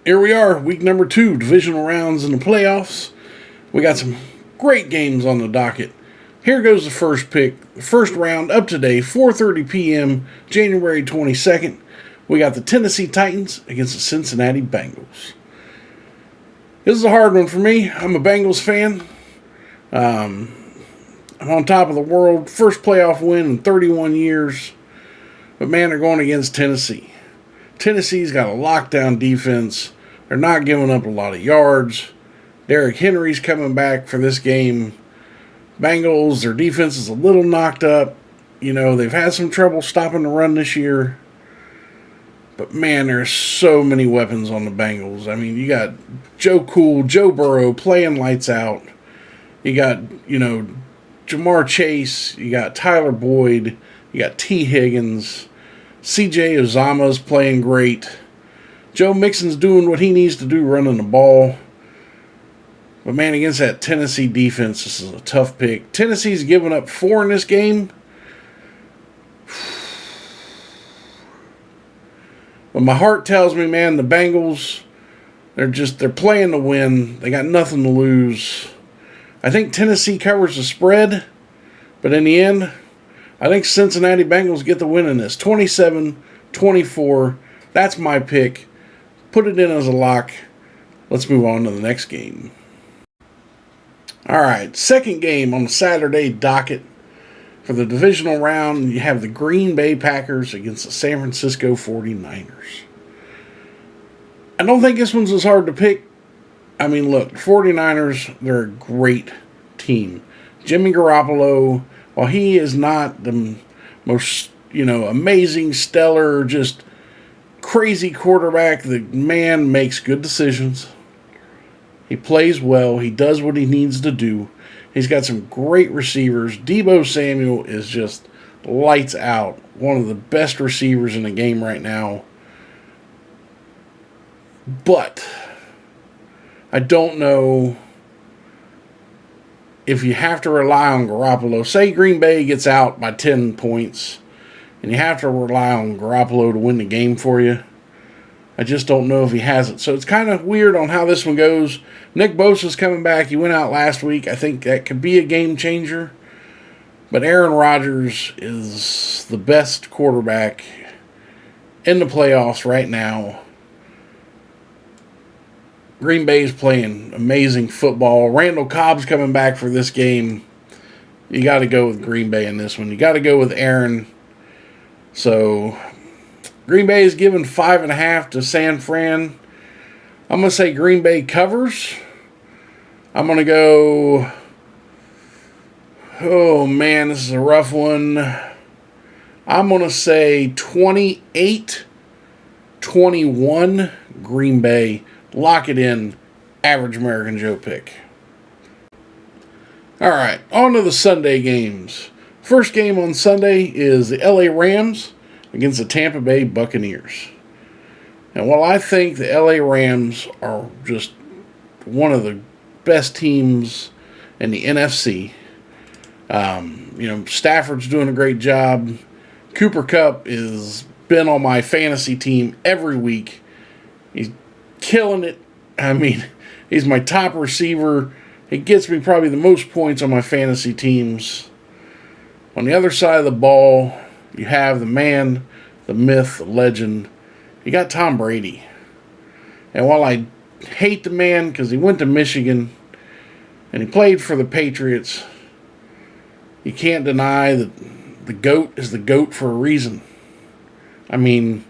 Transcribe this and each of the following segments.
Here we are, week number 2, divisional rounds in the playoffs. We got some great games on the docket. Here goes the first pick, the first round up today, 4:30 p.m., January 22nd. We got the Tennessee Titans against the Cincinnati Bengals. This is a hard one for me. I'm a Bengals fan. I'm on top of the world. First playoff win in 31 years. But man, they're going against Tennessee. Tennessee's got a lockdown defense. They're not giving up a lot of yards. Derrick Henry's coming back for this game. Bengals, their defense is a little knocked up. You know, they've had some trouble stopping the run this year. But man, there's so many weapons on the Bengals. I mean, you got Joe Burrow playing lights out. You got, Jamar Chase. You got Tyler Boyd. You got T. Higgins. C.J. Uzomah's playing great. Joe Mixon's doing what he needs to do running the ball. But man, against that Tennessee defense, this is a tough pick. Tennessee's given up 4 in this game. But my heart tells me, man, the Bengals, they're playing to win. They got nothing to lose. I think Tennessee covers the spread. But in the end, I think Cincinnati Bengals get the win in this. 27-24. That's my pick. Put it in as a lock. Let's move on to the next game. All right, second game on the Saturday docket. For the divisional round, you have the Green Bay Packers against the San Francisco 49ers. I don't think this one's as hard to pick. I mean, look, 49ers, they're a great team. Jimmy Garoppolo, while he is not the most, amazing, stellar, just crazy quarterback, the man makes good decisions. He plays well. He does what he needs to do. He's got some great receivers. Deebo Samuel is just lights out. One of the best receivers in the game right now. But I don't know if you have to rely on Garoppolo. Say Green Bay gets out by 10 points and you have to rely on Garoppolo to win the game for you. I just don't know if he has it. So it's kind of weird on how this one goes. Nick Bosa's coming back. He went out last week. I think that could be a game changer. But Aaron Rodgers is the best quarterback in the playoffs right now. Green Bay's playing amazing football. Randall Cobb's coming back for this game. You got to go with Green Bay in this one. You got to go with Aaron. So Green Bay is given 5.5 to San Fran. I'm going to say Green Bay covers. I'm going to go... Oh, man, this is a rough one. I'm going to say 28-21 Green Bay. Lock it in. Average American Joe pick. All right, on to the Sunday games. First game on Sunday is the LA Rams against the Tampa Bay Buccaneers. And while I think the LA Rams are just one of the best teams in the NFC, Stafford's doing a great job. Cooper Kupp has been on my fantasy team every week. He's killing it. I mean, he's my top receiver. He gets me probably the most points on my fantasy teams. On the other side of the ball, you have the man, the myth, the legend. You got Tom Brady. And while I hate the man because he went to Michigan and he played for the Patriots, you can't deny that the GOAT is the GOAT for a reason. I mean,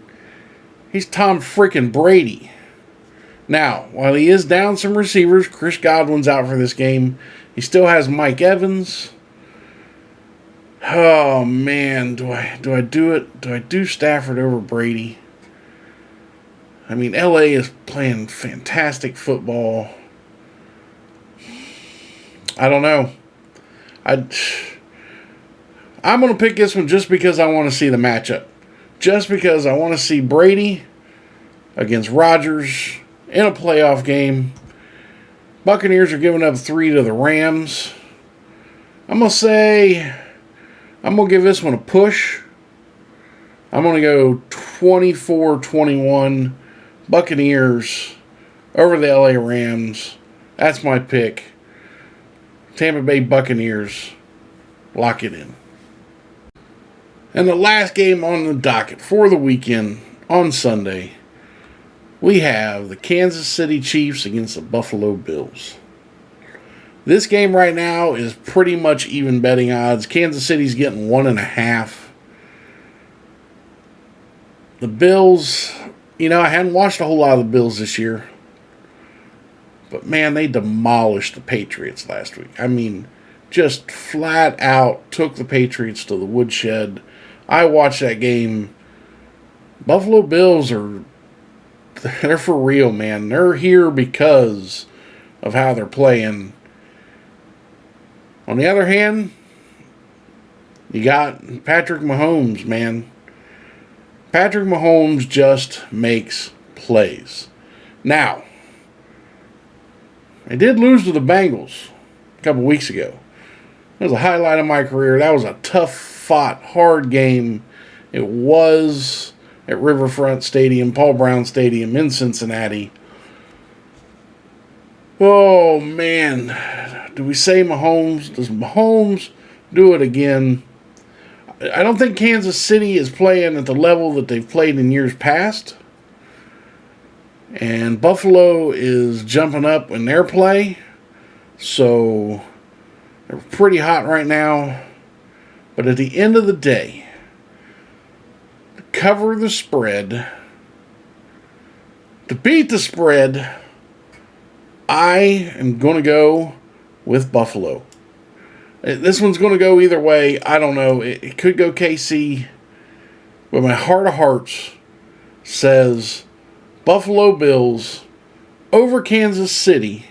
he's Tom freaking Brady. Now, while he is down some receivers, Chris Godwin's out for this game. He still has Mike Evans. Oh, man, do I do it? Do I do Stafford over Brady? I mean, LA is playing fantastic football. I don't know. I'm going to pick this one just because I want to see the matchup. Just because I want to see Brady against Rodgers in a playoff game. Buccaneers are giving up 3 to the Rams. I'm going to give this one a push. I'm going to go 24-21 Buccaneers over the LA Rams. That's my pick. Tampa Bay Buccaneers. Lock it in. And the last game on the docket for the weekend on Sunday, we have the Kansas City Chiefs against the Buffalo Bills. This game right now is pretty much even betting odds. Kansas City's getting 1.5. The Bills, I hadn't watched a whole lot of the Bills this year. But man, they demolished the Patriots last week. I mean, just flat out took the Patriots to the woodshed. I watched that game. Buffalo Bills they're for real, man. They're here because of how they're playing. On the other hand, you got Patrick Mahomes, man. Patrick Mahomes just makes plays. Now, I did lose to the Bengals a couple weeks ago. That was a highlight of my career. That was a tough-fought, hard game. It was at Riverfront Stadium, Paul Brown Stadium in Cincinnati. Oh, man. Do we say Mahomes? Does Mahomes do it again? I don't think Kansas City is playing at the level that they've played in years past. And Buffalo is jumping up in their play. So they're pretty hot right now. But at the end of the day, to cover the spread, to beat the spread, I am going to go with Buffalo. This one's going to go either way. I don't know. It could go KC. But my heart of hearts says Buffalo Bills over Kansas City.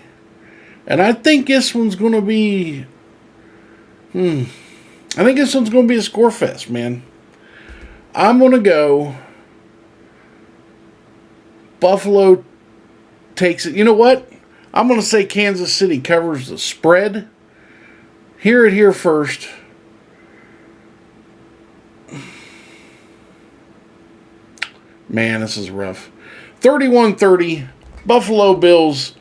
And I think this one's going to be... I think this one's going to be a score fest, man. I'm going to go... Buffalo takes it. You know what? I'm going to say Kansas City covers the spread. Hear it here first. Man, this is rough. 31-30, Buffalo Bills.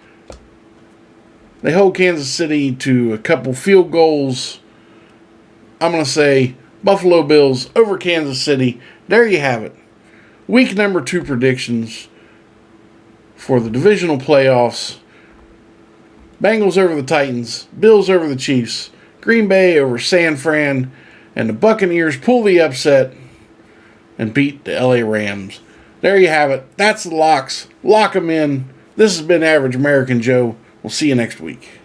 They hold Kansas City to a couple field goals. I'm going to say Buffalo Bills over Kansas City. There you have it. Week number 2 predictions for the divisional playoffs. Bengals over the Titans. Bills over the Chiefs. Green Bay over San Fran. And the Buccaneers pull the upset and beat the LA Rams. There you have it. That's the locks. Lock them in. This has been Average American Joe. We'll see you next week.